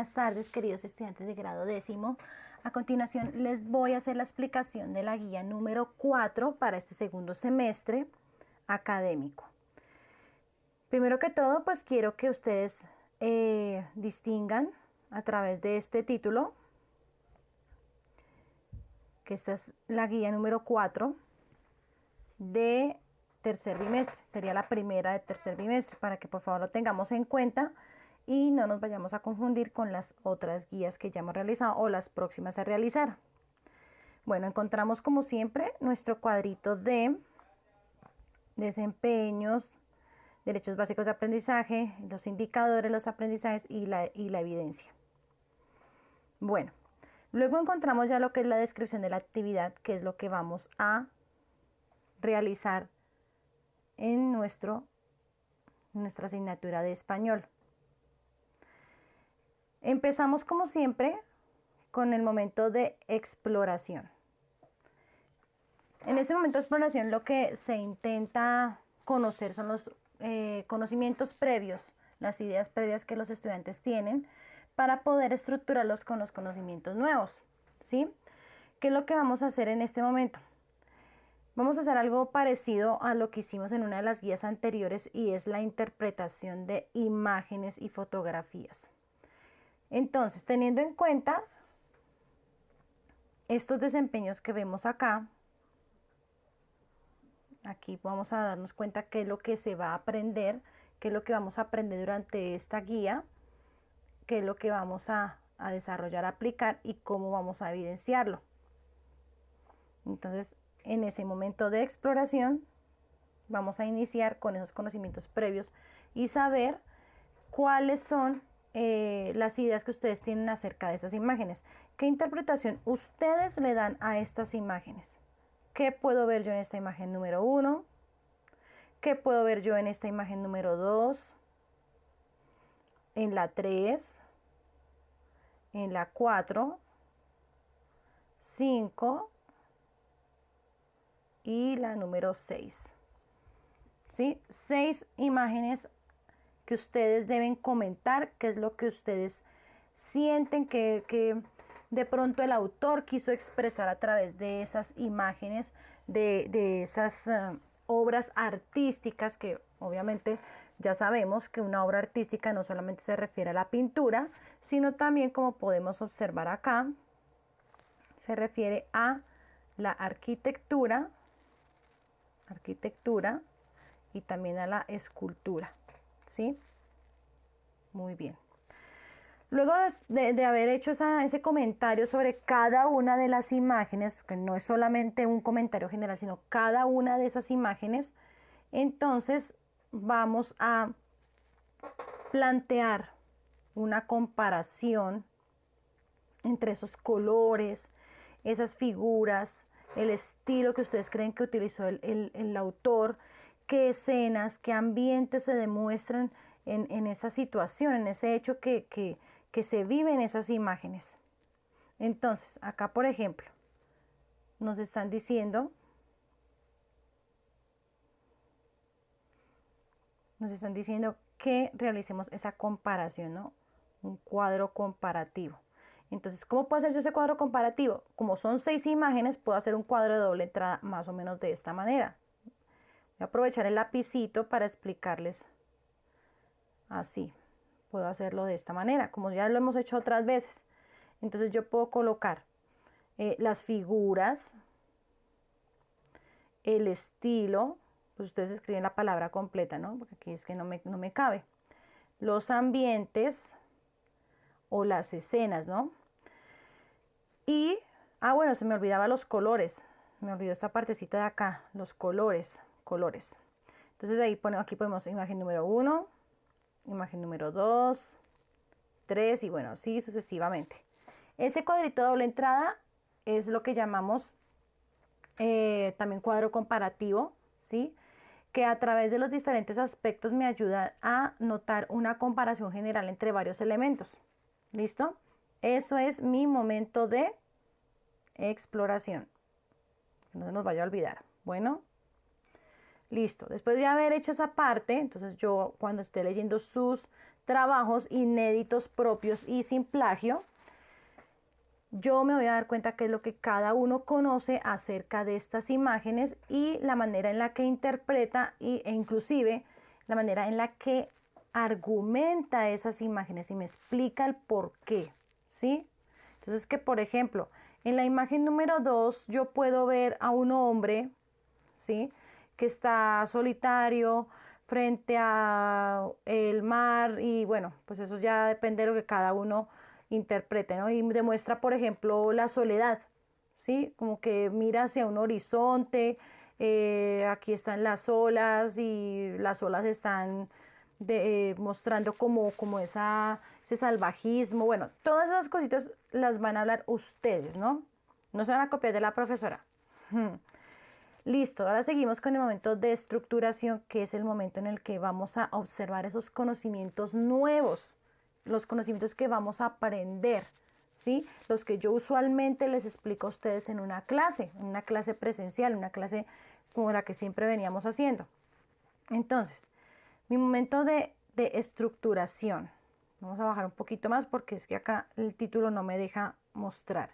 buenas tardes, queridos estudiantes de grado décimo. A continuación les voy a hacer la explicación de la guía número 4 para este segundo semestre académico. Primero que todo, pues quiero que ustedes distingan a través de este título que esta es la guía número 4 de tercer bimestre. Sería la primera de tercer bimestre, para que por favor lo tengamos en cuenta y no nos vayamos a confundir con las otras guías que ya hemos realizado o las próximas a realizar. Bueno, encontramos como siempre nuestro cuadrito de desempeños, derechos básicos de aprendizaje, los indicadores, los aprendizajes y la evidencia. Bueno, luego encontramos ya lo que es la descripción de la actividad, que es lo que vamos a realizar en nuestra asignatura de español. Empezamos como siempre con el momento de exploración. En este momento de exploración lo que se intenta conocer son los conocimientos previos, las ideas previas que los estudiantes tienen para poder estructurarlos con los conocimientos nuevos, ¿sí? ¿Qué es lo que vamos a hacer en este momento? Vamos a hacer algo parecido a lo que hicimos en una de las guías anteriores, y es la interpretación de imágenes y fotografías. Entonces, teniendo en cuenta estos desempeños que vemos acá, aquí vamos a darnos cuenta qué es lo que se va a aprender, qué es lo que vamos a aprender durante esta guía, qué es lo que vamos a desarrollar, aplicar y cómo vamos a evidenciarlo. Entonces, en ese momento de exploración vamos a iniciar con esos conocimientos previos y saber cuáles son las ideas que ustedes tienen acerca de esas imágenes. ¿Qué interpretación ustedes le dan a estas imágenes? ¿Qué puedo ver yo en esta imagen número 1? ¿Qué puedo ver yo en esta imagen número 2? En la 3, en la 4, 5 y la número 6. ¿Sí? 6 imágenes que ustedes deben comentar, qué es lo que ustedes sienten que de pronto el autor quiso expresar a través de esas imágenes, de esas obras artísticas, que obviamente ya sabemos que una obra artística no solamente se refiere a la pintura, sino también, como podemos observar acá, se refiere a la arquitectura y también a la escultura, ¿sí? Muy bien. Luego de haber hecho ese comentario sobre cada una de las imágenes, que no es solamente un comentario general, sino cada una de esas imágenes, entonces vamos a plantear una comparación entre esos colores, esas figuras, el estilo que ustedes creen que utilizó el autor, qué escenas, qué ambientes se demuestran en esa situación, en ese hecho que se vive en esas imágenes. Entonces, acá por ejemplo, nos están diciendo que realicemos esa comparación, ¿no? Un cuadro comparativo. Entonces, ¿cómo puedo hacer yo ese cuadro comparativo? Como son 6 imágenes, puedo hacer un cuadro de doble entrada más o menos de esta manera. Voy a aprovechar el lapicito para explicarles así. Puedo hacerlo de esta manera, como ya lo hemos hecho otras veces. Entonces yo puedo colocar las figuras, el estilo, pues ustedes escriben la palabra completa, ¿no? Porque aquí es que no me cabe. Los ambientes o las escenas, ¿no? Y, bueno, se me olvidaba los colores. Me olvidó esta partecita de acá, los colores. Entonces aquí ponemos imagen número 1, imagen número 2, 3 y bueno, así sucesivamente. Ese cuadrito de doble entrada es lo que llamamos también cuadro comparativo, ¿sí? Que a través de los diferentes aspectos me ayuda a notar una comparación general entre varios elementos. ¿Listo? Eso es mi momento de exploración. Que no se nos vaya a olvidar. Bueno, listo. Después de haber hecho esa parte, entonces yo cuando esté leyendo sus trabajos inéditos propios y sin plagio, yo me voy a dar cuenta qué es lo que cada uno conoce acerca de estas imágenes y la manera en la que interpreta e inclusive la manera en la que argumenta esas imágenes y me explica el por qué, ¿sí? Entonces que, por ejemplo, en la imagen número 2 yo puedo ver a un hombre, ¿sí?, que está solitario frente a el mar y bueno, pues eso ya depende de lo que cada uno interprete, ¿no? Y demuestra, por ejemplo, la soledad, ¿sí? Como que mira hacia un horizonte, aquí están las olas y las olas están mostrando como ese salvajismo. Bueno, todas esas cositas las van a hablar ustedes, ¿no? No se van a copiar de la profesora. Listo, ahora seguimos con el momento de estructuración, que es el momento en el que vamos a observar esos conocimientos nuevos, los conocimientos que vamos a aprender, ¿sí? Los que yo usualmente les explico a ustedes en una clase presencial, una clase como la que siempre veníamos haciendo. Entonces, mi momento de estructuración. Vamos a bajar un poquito más porque es que acá el título no me deja mostrar.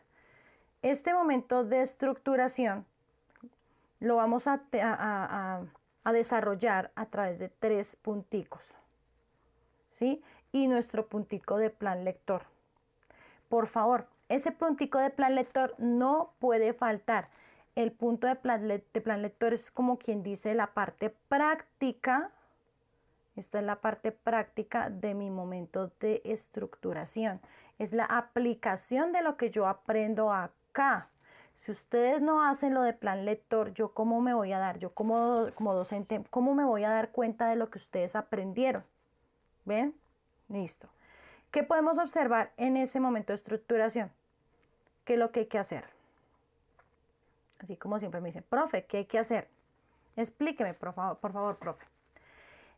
Este momento de estructuración lo vamos a desarrollar a través de 3 punticos, ¿sí? Y nuestro puntico de plan lector. Por favor, ese puntico de plan lector no puede faltar. El punto de plan lector es como quien dice la parte práctica. Esta es la parte práctica de mi momento de estructuración. Es la aplicación de lo que yo aprendo acá. Si ustedes no hacen lo de plan lector, ¿yo cómo me voy a dar? Yo como docente, ¿cómo me voy a dar cuenta de lo que ustedes aprendieron? ¿Ven? Listo. ¿Qué podemos observar en ese momento de estructuración? ¿Qué es lo que hay que hacer? Así como siempre me dicen, profe, ¿qué hay que hacer? Explíqueme, por favor, profe.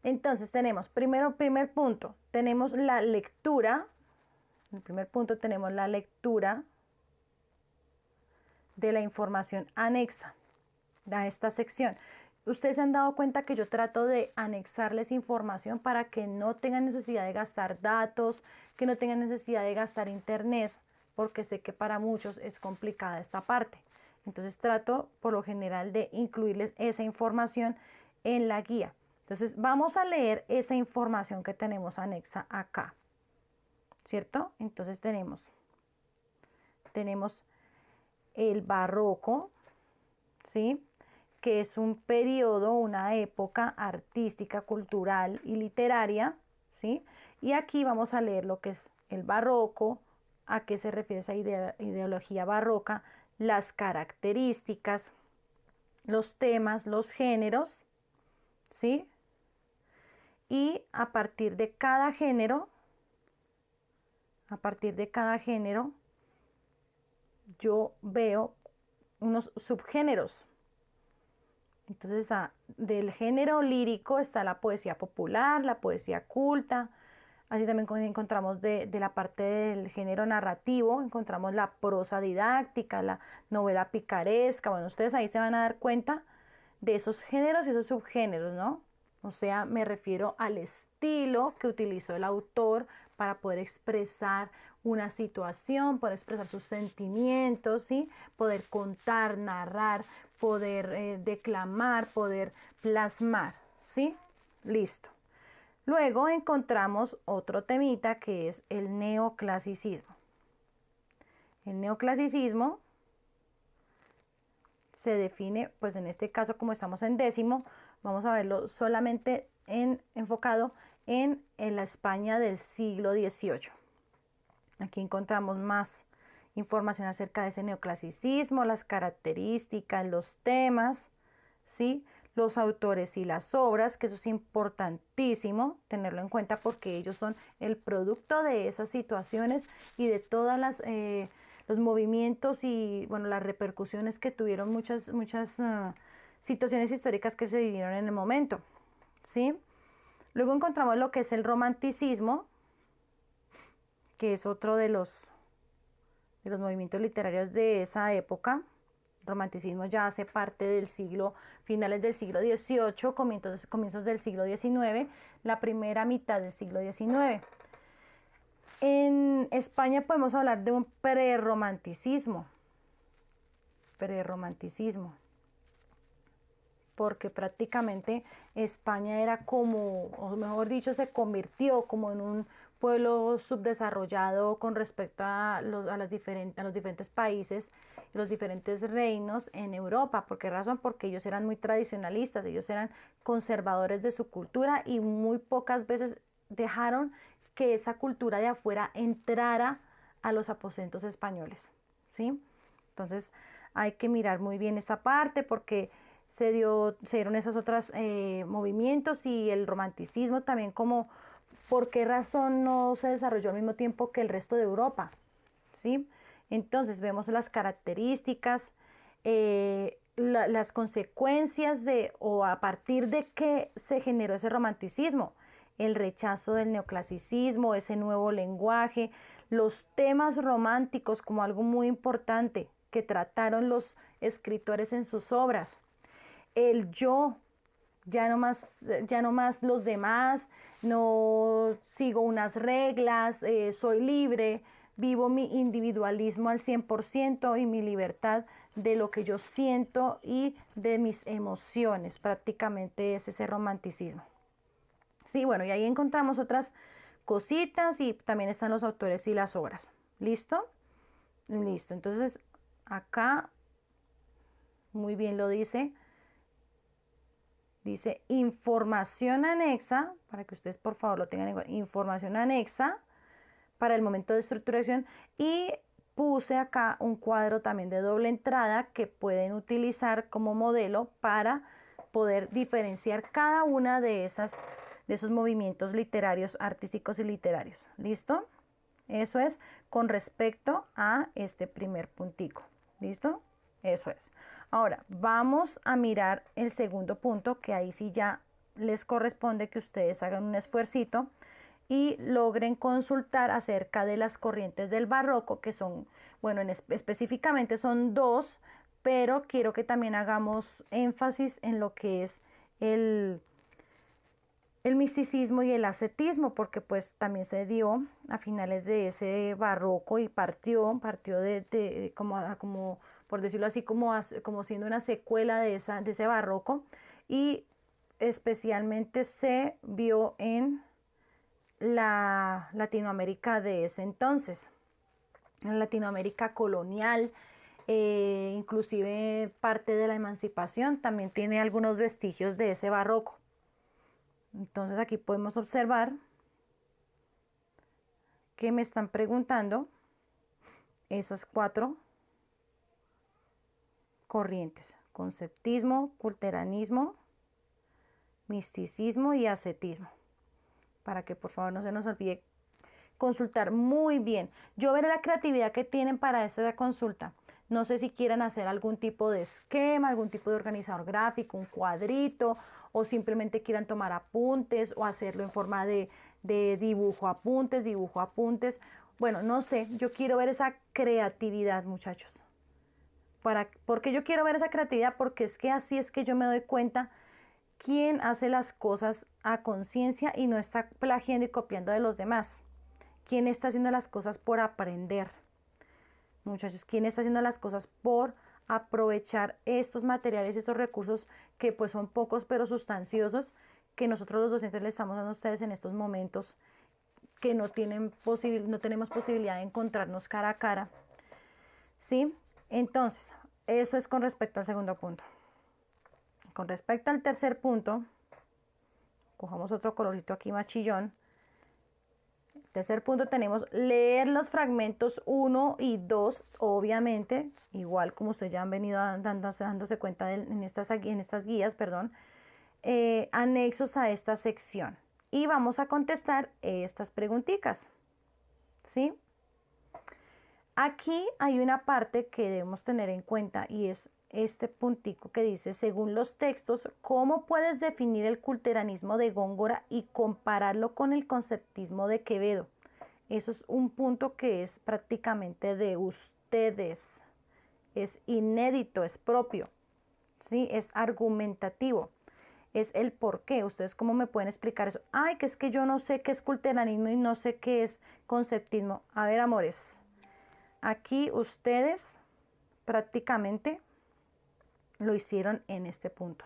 Entonces tenemos, primer punto, tenemos la lectura. En el primer punto tenemos la lectura de la información anexa a esta sección. Ustedes se han dado cuenta que yo trato de anexarles información para que no tengan necesidad de gastar datos, que no tengan necesidad de gastar internet, porque sé que para muchos es complicada esta parte. Entonces trato por lo general de incluirles esa información en la guía. Entonces vamos a leer esa información que tenemos anexa acá, ¿cierto? Entonces tenemos el barroco, ¿sí?, que es un periodo, una época artística, cultural y literaria, ¿sí? Y aquí vamos a leer lo que es el barroco, a qué se refiere esa ideología barroca, las características, los temas, los géneros, ¿sí? Y a partir de cada género, yo veo unos subgéneros. Entonces del género lírico está la poesía popular, la poesía culta. Así también encontramos de la parte del género narrativo, encontramos la prosa didáctica, la novela picaresca. Bueno, ustedes ahí se van a dar cuenta de esos géneros y esos subgéneros, ¿no? O sea, me refiero al estilo que utilizó el autor para poder expresar una situación, poder expresar sus sentimientos, ¿sí? Poder contar, narrar, poder declamar, poder plasmar, ¿sí? Listo. Luego encontramos otro temita que es el neoclasicismo. El neoclasicismo se define, pues en este caso como estamos en décimo, vamos a verlo solamente enfocado en la España del siglo XVIII. Aquí encontramos más información acerca de ese neoclasicismo, las características, los temas, ¿sí?, los autores y las obras, que eso es importantísimo tenerlo en cuenta porque ellos son el producto de esas situaciones y de todas los movimientos y bueno, las repercusiones que tuvieron muchas situaciones históricas que se vivieron en el momento, ¿sí? Luego encontramos lo que es el romanticismo, que es otro de los movimientos literarios de esa época, romanticismo ya hace parte del siglo, finales del siglo XVIII, comienzos del siglo XIX, la primera mitad del siglo XIX. En España podemos hablar de un prerromanticismo, porque prácticamente España era como, o mejor dicho, se convirtió como en un pueblo subdesarrollado con respecto a los diferentes países, los diferentes reinos en Europa. ¿Por qué razón? Porque ellos eran muy tradicionalistas, ellos eran conservadores de su cultura y muy pocas veces dejaron que esa cultura de afuera entrara a los aposentos españoles, ¿sí? Entonces hay que mirar muy bien esta parte porque se dieron esos otros movimientos y el romanticismo también como por qué razón no se desarrolló al mismo tiempo que el resto de Europa, ¿sí? Entonces vemos las características, las consecuencias de o a partir de qué se generó ese romanticismo, el rechazo del neoclasicismo, ese nuevo lenguaje, los temas románticos como algo muy importante que trataron los escritores en sus obras, el yo, ya no más los demás, no sigo unas reglas, soy libre, vivo mi individualismo al 100% y mi libertad de lo que yo siento y de mis emociones, prácticamente es ese romanticismo. Sí, bueno, y ahí encontramos otras cositas y también están los autores y las obras. ¿Listo? Listo, entonces acá muy bien lo dice. Dice información anexa, para que ustedes por favor lo tengan igual, información anexa para el momento de estructuración y puse acá un cuadro también de doble entrada que pueden utilizar como modelo para poder diferenciar cada una de esos movimientos literarios, artísticos y literarios. ¿Listo? Eso es con respecto a este primer puntico. ¿Listo? Eso es. Ahora, vamos a mirar el segundo punto, que ahí sí ya les corresponde que ustedes hagan un esfuercito y logren consultar acerca de las corrientes del barroco, que son, bueno, específicamente son dos, pero quiero que también hagamos énfasis en lo que es el misticismo y el ascetismo, porque pues también se dio a finales de ese barroco y partió de como por decirlo así, como siendo una secuela de ese barroco y especialmente se vio en la Latinoamérica de ese entonces, en Latinoamérica colonial, inclusive parte de la emancipación también tiene algunos vestigios de ese barroco. Entonces aquí podemos observar que me están preguntando esas cuatro corrientes: conceptismo, culteranismo, misticismo y ascetismo, para que por favor no se nos olvide consultar muy bien. Yo veré la creatividad que tienen para esta consulta. No sé si quieran hacer algún tipo de esquema, algún tipo de organizador gráfico, un cuadrito, o simplemente quieran tomar apuntes o hacerlo en forma de dibujo apuntes. Bueno, no sé, yo quiero ver esa creatividad, muchachos. ¿Por qué yo quiero ver esa creatividad? Porque es que así es que yo me doy cuenta quién hace las cosas a conciencia y no está plagiando y copiando de los demás. ¿Quién está haciendo las cosas por aprender? Muchachos, ¿quién está haciendo las cosas por aprovechar estos materiales, estos recursos que pues son pocos pero sustanciosos, que nosotros los docentes les estamos dando a ustedes en estos momentos que no tenemos posibilidad de encontrarnos cara a cara? ¿Sí? Entonces, eso es con respecto al segundo punto. Con respecto al tercer punto, cojamos otro colorito aquí más chillón. Tercer punto tenemos leer los fragmentos 1 y 2, obviamente, igual como ustedes ya han venido dándose cuenta en estas guías, anexos a esta sección. Y vamos a contestar estas preguntitas, ¿sí? Aquí hay una parte que debemos tener en cuenta y es este puntico que dice, según los textos, ¿cómo puedes definir el culteranismo de Góngora y compararlo con el conceptismo de Quevedo? Eso es un punto que es prácticamente de ustedes. es inédito, es propio, ¿sí? Es argumentativo, es el por qué. ¿Ustedes cómo me pueden explicar eso? Ay, que es que yo no sé qué es culteranismo y no sé qué es conceptismo. A ver, amores, aquí ustedes prácticamente lo hicieron en este punto.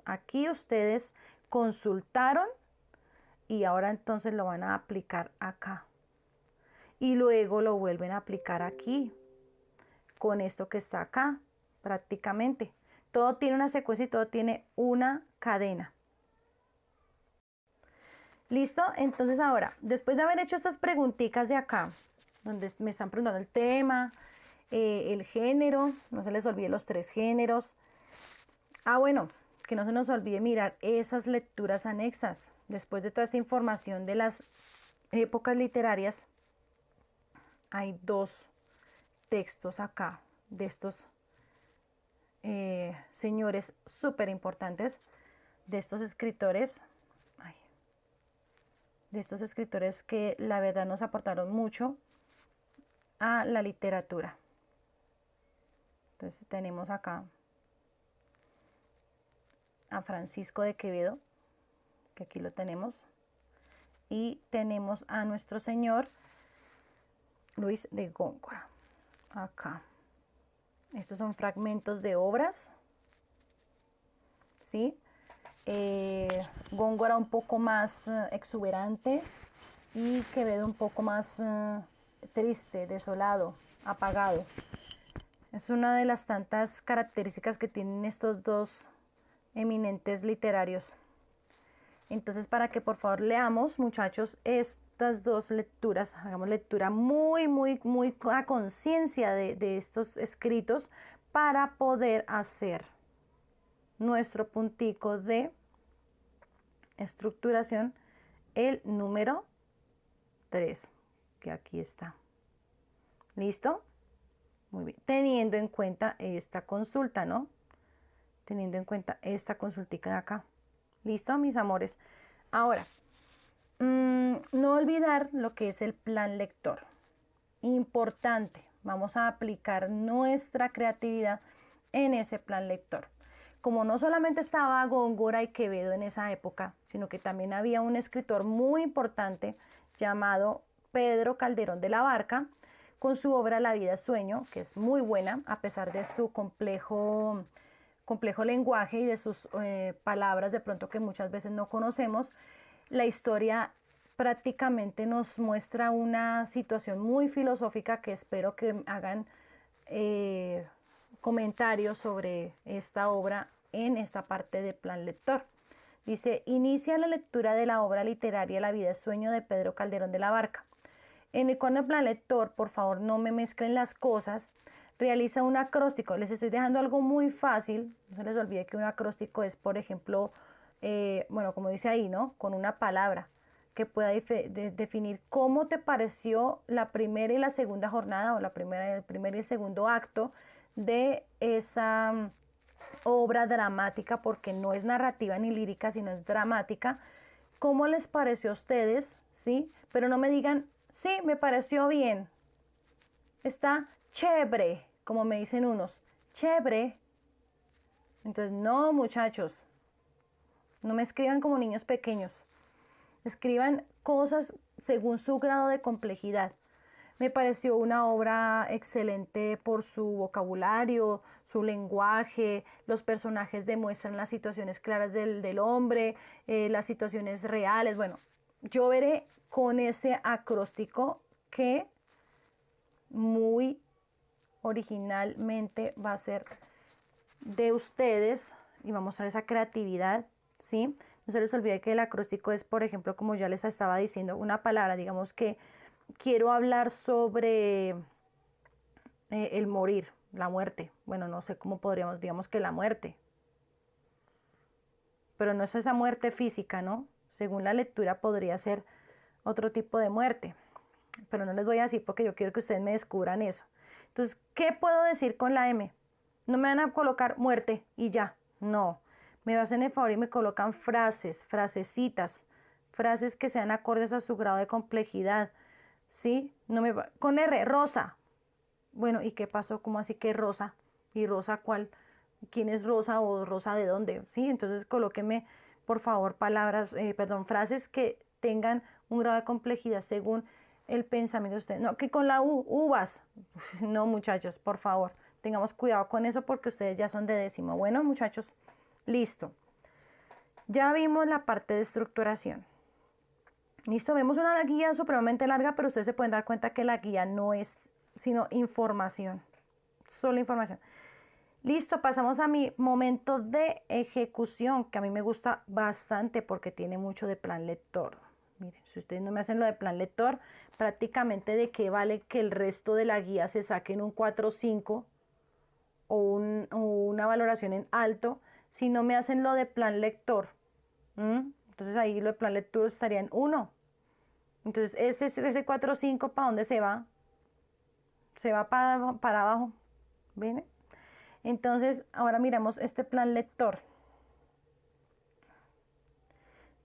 Aquí ustedes consultaron y ahora entonces lo van a aplicar acá. Y luego lo vuelven a aplicar aquí, con esto que está acá, prácticamente. Todo tiene una secuencia y todo tiene una cadena. ¿Listo? Entonces ahora, después de haber hecho estas preguntitas de acá, donde me están preguntando el tema, el género, no se les olvide los 3 géneros. Ah, bueno, que no se nos olvide mirar esas lecturas anexas. Después de toda esta información de las épocas literarias, hay 2 textos acá de estos señores súper importantes, de estos escritores, que la verdad nos aportaron mucho a la literatura. Entonces tenemos acá a Francisco de Quevedo, que aquí lo tenemos, y tenemos a nuestro señor Luis de Góngora, acá. Estos son fragmentos de obras, ¿sí? Góngora un poco más exuberante y Quevedo un poco más triste, desolado, apagado. Es una de las tantas características que tienen estos 2 eminentes literarios. Entonces, para que por favor leamos, muchachos, estas 2 lecturas, hagamos lectura muy a conciencia de estos escritos para poder hacer nuestro puntico de estructuración, el número 3, que aquí está. ¿Listo? Muy bien. Teniendo en cuenta esta consulta, ¿no? Teniendo en cuenta esta consultica de acá. ¿Listo, mis amores? Ahora, no olvidar lo que es el plan lector. Importante. Vamos a aplicar nuestra creatividad en ese plan lector. Como no solamente estaba Góngora y Quevedo en esa época, sino que también había un escritor muy importante llamado Pedro Calderón de la Barca, con su obra La vida es sueño, que es muy buena, a pesar de su complejo lenguaje y de sus palabras de pronto que muchas veces no conocemos. La historia prácticamente nos muestra una situación muy filosófica que espero que hagan comentarios sobre esta obra en esta parte de plan lector. Dice, inicia la lectura de la obra literaria La vida es sueño de Pedro Calderón de la Barca. En el cuadro de plan lector, por favor, no me mezclen las cosas. Realiza un acróstico. Les estoy dejando algo muy fácil. No se les olvide que un acróstico es, por ejemplo, bueno, como dice ahí, ¿no? Con una palabra que pueda definir cómo te pareció la primera y la segunda jornada o el primer y el segundo acto de esa obra dramática, porque no es narrativa ni lírica, sino es dramática. ¿Cómo les pareció a ustedes? ¿Sí? Pero no me digan, sí, me pareció bien. Está chévere, como me dicen unos, chévere. Entonces, no, muchachos, no me escriban como niños pequeños. Escriban cosas según su grado de complejidad. Me pareció una obra excelente por su vocabulario, su lenguaje, los personajes demuestran las situaciones claras del hombre, las situaciones reales. Bueno, yo veré con ese acróstico que muy originalmente va a ser de ustedes y vamos a ver esa creatividad, ¿sí? No se les olvide que el acróstico es, por ejemplo, como ya les estaba diciendo, una palabra, digamos que quiero hablar sobre el morir, la muerte. Bueno, no sé cómo podríamos, digamos que la muerte. Pero no es esa muerte física, ¿no? Según la lectura podría ser otro tipo de muerte. Pero no les voy a decir porque yo quiero que ustedes me descubran eso. Entonces, ¿qué puedo decir con la M? No me van a colocar muerte y ya. No. Me hacen el favor y me colocan frases, frasecitas, frases que sean acordes a su grado de complejidad. ¿Sí? No me va... Con R, rosa. Bueno, ¿y qué pasó? ¿Cómo así que Rosa? ¿Y Rosa cuál? ¿Quién es Rosa o Rosa de dónde? ¿Sí? Entonces colóqueme, por favor, frases que tengan un grado de complejidad según el pensamiento de usted. No, que con la U, uvas. No, muchachos, por favor, tengamos cuidado con eso porque ustedes ya son de décimo. Bueno, muchachos, listo. Ya vimos la parte de estructuración. Listo, vemos una guía supremamente larga, pero ustedes se pueden dar cuenta que la guía no es sino información, solo información. Listo, pasamos a mi momento de ejecución, que a mí me gusta bastante porque tiene mucho de plan lector. Miren, si ustedes no me hacen lo de plan lector, prácticamente de qué vale que el resto de la guía se saquen un 4 o 5 o una valoración en alto, si no me hacen lo de plan lector. Entonces ahí lo de plan lector estaría en 1. Entonces ese 4 o 5, ¿para dónde se va? Se va para abajo. ¿Ven? Entonces, ahora miramos este plan lector.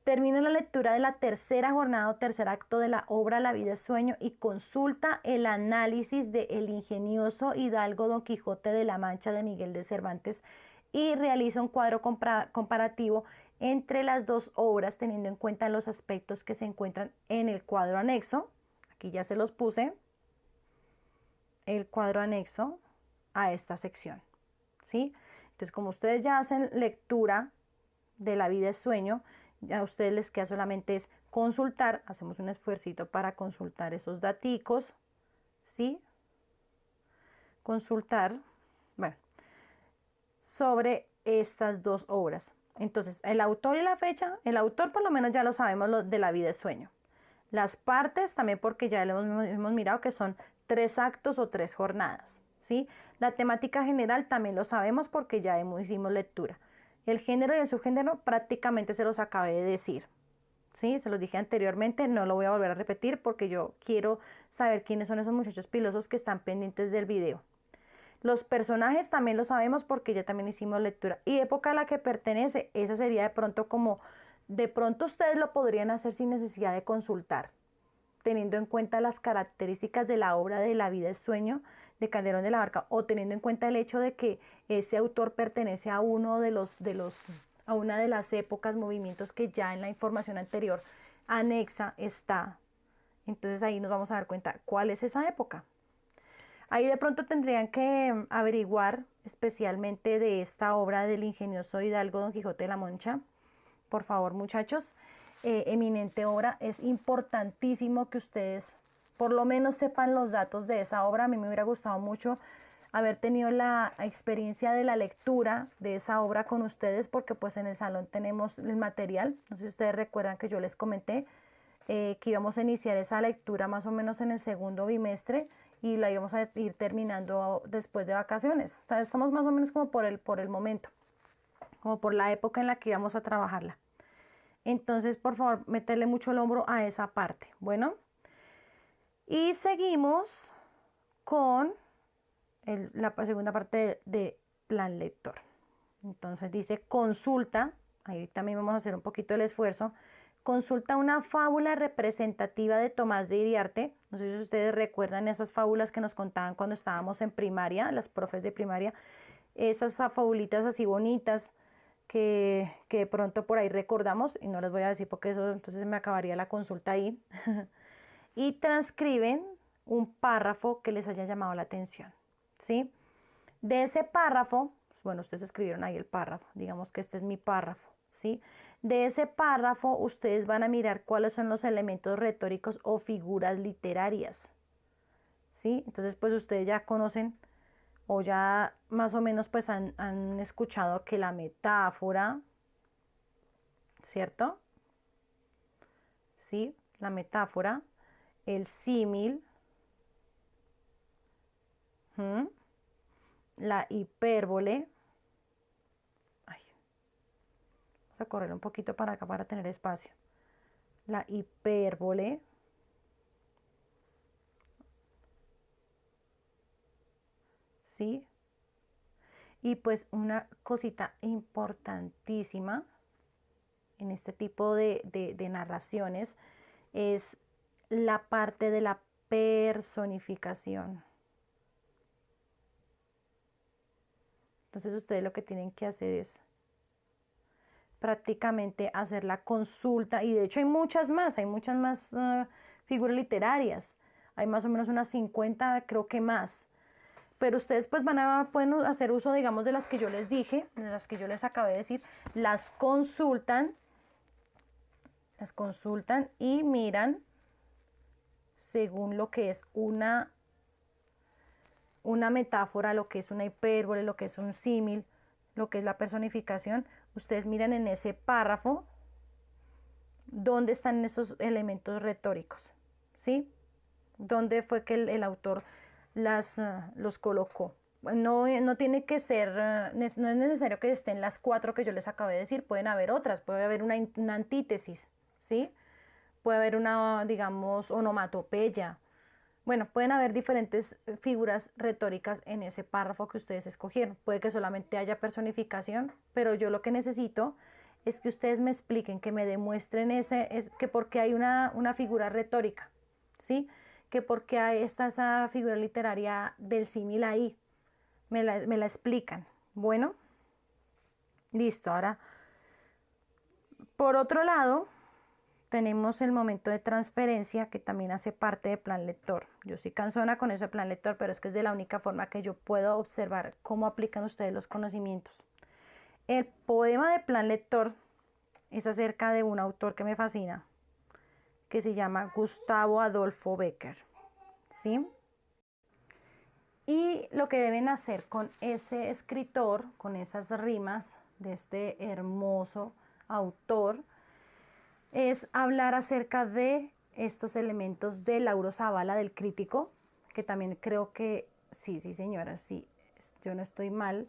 Termina la lectura de la tercera jornada o tercer acto de la obra La vida es sueño y consulta el análisis de El ingenioso hidalgo Don Quijote de la Mancha de Miguel de Cervantes y realiza un cuadro comparativo entre las dos obras teniendo en cuenta los aspectos que se encuentran en el cuadro anexo. Aquí ya se los puse. El cuadro anexo a esta sección. ¿Sí? Entonces, como ustedes ya hacen lectura de La vida es sueño, ya a ustedes les queda solamente es consultar, hacemos un esfuercito para consultar esos daticos, ¿sí? Consultar, bueno, sobre estas dos obras. Entonces, el autor y la fecha, el autor por lo menos ya lo sabemos, lo de La vida es sueño. Las partes también porque ya lo hemos mirado que son 3 actos o 3 jornadas, ¿sí? La temática general también lo sabemos porque ya hicimos lectura. El género y el subgénero prácticamente se los acabé de decir, ¿sí? Se los dije anteriormente, no lo voy a volver a repetir porque yo quiero saber quiénes son esos muchachos pilosos que están pendientes del video. Los personajes también lo sabemos porque ya también hicimos lectura. Y época a la que pertenece, esa sería de pronto como, de pronto ustedes lo podrían hacer sin necesidad de consultar, teniendo en cuenta las características de la obra de La vida es sueño de Calderón de la Barca, o teniendo en cuenta el hecho de que ese autor pertenece a uno a una de las épocas, movimientos que ya en la información anterior anexa está. Entonces ahí nos vamos a dar cuenta cuál es esa época. Ahí de pronto tendrían que averiguar especialmente de esta obra del ingenioso hidalgo Don Quijote de la Mancha. Por favor, muchachos, eminente obra. Es importantísimo que ustedes por lo menos sepan los datos de esa obra. A mí me hubiera gustado mucho haber tenido la experiencia de la lectura de esa obra con ustedes porque pues en el salón tenemos el material. No sé si ustedes recuerdan que yo les comenté que íbamos a iniciar esa lectura más o menos en el segundo bimestre y la íbamos a ir terminando después de vacaciones. O sea, estamos más o menos como por el momento, como por la época en la que íbamos a trabajarla. Entonces, por favor, meterle mucho el hombro a esa parte. Bueno, y seguimos con la segunda parte de plan lector. Entonces dice consulta, ahí también vamos a hacer un poquito el esfuerzo. Consulta una fábula representativa de Tomás de Iriarte. No sé si ustedes recuerdan esas fábulas que nos contaban cuando estábamos en primaria, las profes de primaria. Esas fabulitas así bonitas que de pronto por ahí recordamos, y no les voy a decir porque eso entonces me acabaría la consulta ahí. Y transcriben un párrafo que les haya llamado la atención, ¿sí? De ese párrafo, bueno, ustedes escribieron ahí el párrafo, digamos que este es mi párrafo, ¿sí? De ese párrafo ustedes van a mirar cuáles son los elementos retóricos o figuras literarias, ¿sí? Entonces, pues ustedes ya conocen o ya más o menos pues han escuchado que la metáfora, ¿cierto? ¿Sí? La metáfora, el símil, la hipérbole. Ay, vamos a correr un poquito para acá para tener espacio. La hipérbole. ¿Sí? Y pues una cosita importantísima en este tipo de narraciones es la parte de la personificación. Entonces ustedes lo que tienen que hacer es prácticamente hacer la consulta, y de hecho hay muchas más figuras literarias, hay más o menos unas 50, creo que más, pero ustedes pues pueden hacer uso, digamos, de las que yo les dije, de las que yo les acabé de decir, las consultan y miran según lo que es una metáfora, lo que es una hipérbole, lo que es un símil, lo que es la personificación. Ustedes miran en ese párrafo dónde están esos elementos retóricos, ¿sí? ¿Dónde fue que el autor los colocó? No tiene que ser, no es necesario que estén las 4 que yo les acabé de decir, pueden haber otras, puede haber una antítesis, ¿sí? Puede haber una, digamos, onomatopeya. Bueno, pueden haber diferentes figuras retóricas en ese párrafo que ustedes escogieron. Puede que solamente haya personificación, pero yo lo que necesito es que ustedes me expliquen, que me demuestren que por qué hay una figura retórica, ¿sí? Que por qué está esa figura literaria del símil ahí. Me la explican. Bueno, listo. Ahora, por otro lado, tenemos el momento de transferencia, que también hace parte de plan lector. Yo soy cansona con ese plan lector, pero es que es de la única forma que yo puedo observar cómo aplican ustedes los conocimientos. El poema de plan lector es acerca de un autor que me fascina, que se llama Gustavo Adolfo Bécquer, ¿sí? Y lo que deben hacer con ese escritor, con esas rimas de este hermoso autor, es hablar acerca de estos elementos de Lauro Zavala, del crítico, que también creo que, sí señora, sí, yo no estoy mal.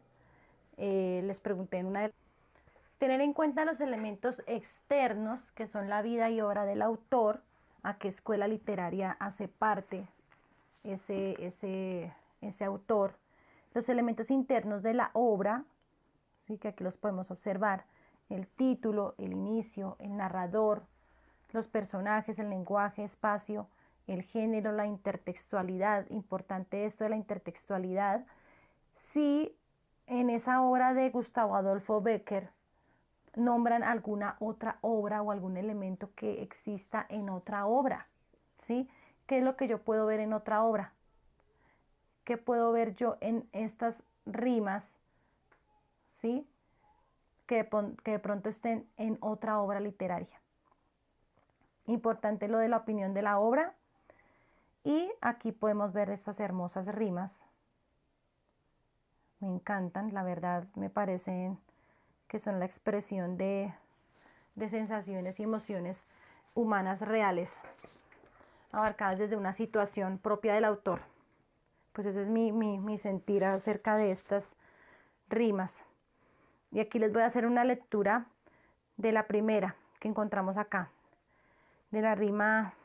Les pregunté en una de... Tener en cuenta los elementos externos, que son la vida y obra del autor, a qué escuela literaria hace parte ese autor, los elementos internos de la obra, ¿sí? Que aquí los podemos observar, el título, el inicio, el narrador, los personajes, el lenguaje, espacio, el género, la intertextualidad. Importante esto de la intertextualidad. Si en esa obra de Gustavo Adolfo Bécquer nombran alguna otra obra o algún elemento que exista en otra obra, ¿sí? ¿Qué es lo que yo puedo ver en otra obra? ¿Qué puedo ver yo en estas rimas, ¿sí? Que de pronto estén en otra obra literaria. Importante lo de la opinión de la obra. Y aquí podemos ver estas hermosas rimas. Me encantan, la verdad, me parecen que son la expresión de sensaciones y emociones humanas reales, abarcadas desde una situación propia del autor. Pues ese es mi sentir acerca de estas rimas. Y aquí les voy a hacer una lectura de la primera que encontramos acá, de la rima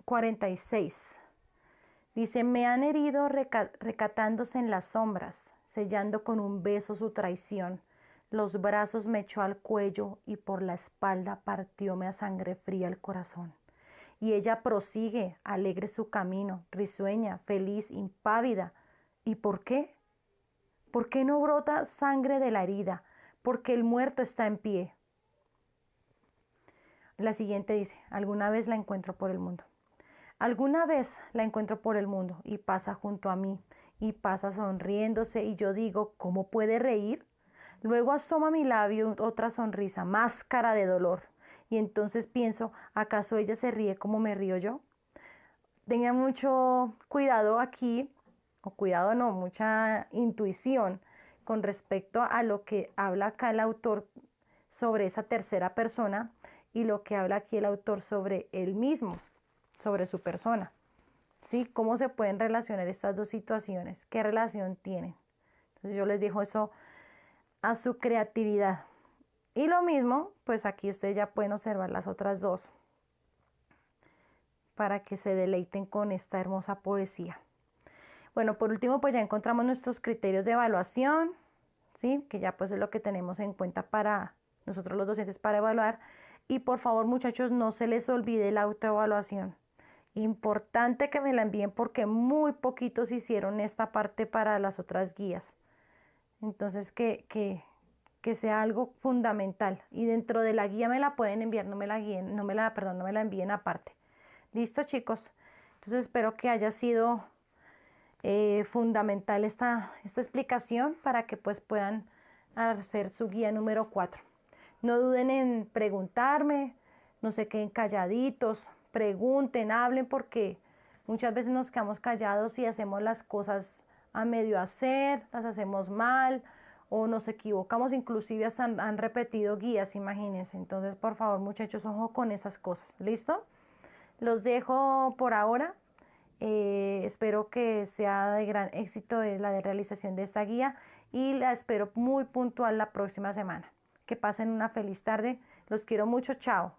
46. Dice: me han herido recatándose en las sombras, sellando con un beso su traición. Los brazos me echó al cuello y por la espalda partióme a sangre fría el corazón. Y ella prosigue, alegre su camino, risueña, feliz, impávida. ¿Y por qué? ¿Por qué no brota sangre de la herida? Porque el muerto está en pie. La siguiente dice: alguna vez la encuentro por el mundo. Alguna vez la encuentro por el mundo y pasa junto a mí y pasa sonriéndose y yo digo, ¿cómo puede reír? Luego asoma a mi labio otra sonrisa, máscara de dolor. Y entonces pienso, ¿acaso ella se ríe como me río yo? Tengan mucho cuidado aquí, o cuidado no, mucha intuición con respecto a lo que habla acá el autor sobre esa tercera persona y lo que habla aquí el autor sobre él mismo, sobre su persona. ¿Sí? ¿Cómo se pueden relacionar estas dos situaciones? ¿Qué relación tienen? Entonces yo les dejo eso a su creatividad. Y lo mismo, pues aquí ustedes ya pueden observar las otras dos para que se deleiten con esta hermosa poesía. Bueno, por último, pues ya encontramos nuestros criterios de evaluación, ¿sí? Que ya pues es lo que tenemos en cuenta para nosotros los docentes para evaluar. Y por favor, muchachos, no se les olvide la autoevaluación. Importante que me la envíen porque muy poquitos hicieron esta parte para las otras guías. Entonces, que sea algo fundamental. Y dentro de la guía me la pueden enviar, no me la guíen, perdón, no me la envíen aparte. ¿Listo, chicos? Entonces, espero que haya sido fundamental esta explicación para que pues puedan hacer su guía número 4. No duden en preguntarme, no se queden calladitos, pregunten, hablen, porque muchas veces nos quedamos callados y hacemos las cosas a medio hacer, las hacemos mal o nos equivocamos, inclusive hasta han repetido guías, imagínense. Entonces, por favor, muchachos, ojo con esas cosas. ¿Listo? Los dejo por ahora. Espero que sea de gran éxito la de realización de esta guía y la espero muy puntual la próxima semana. Que pasen una feliz tarde. Los quiero mucho. Chao.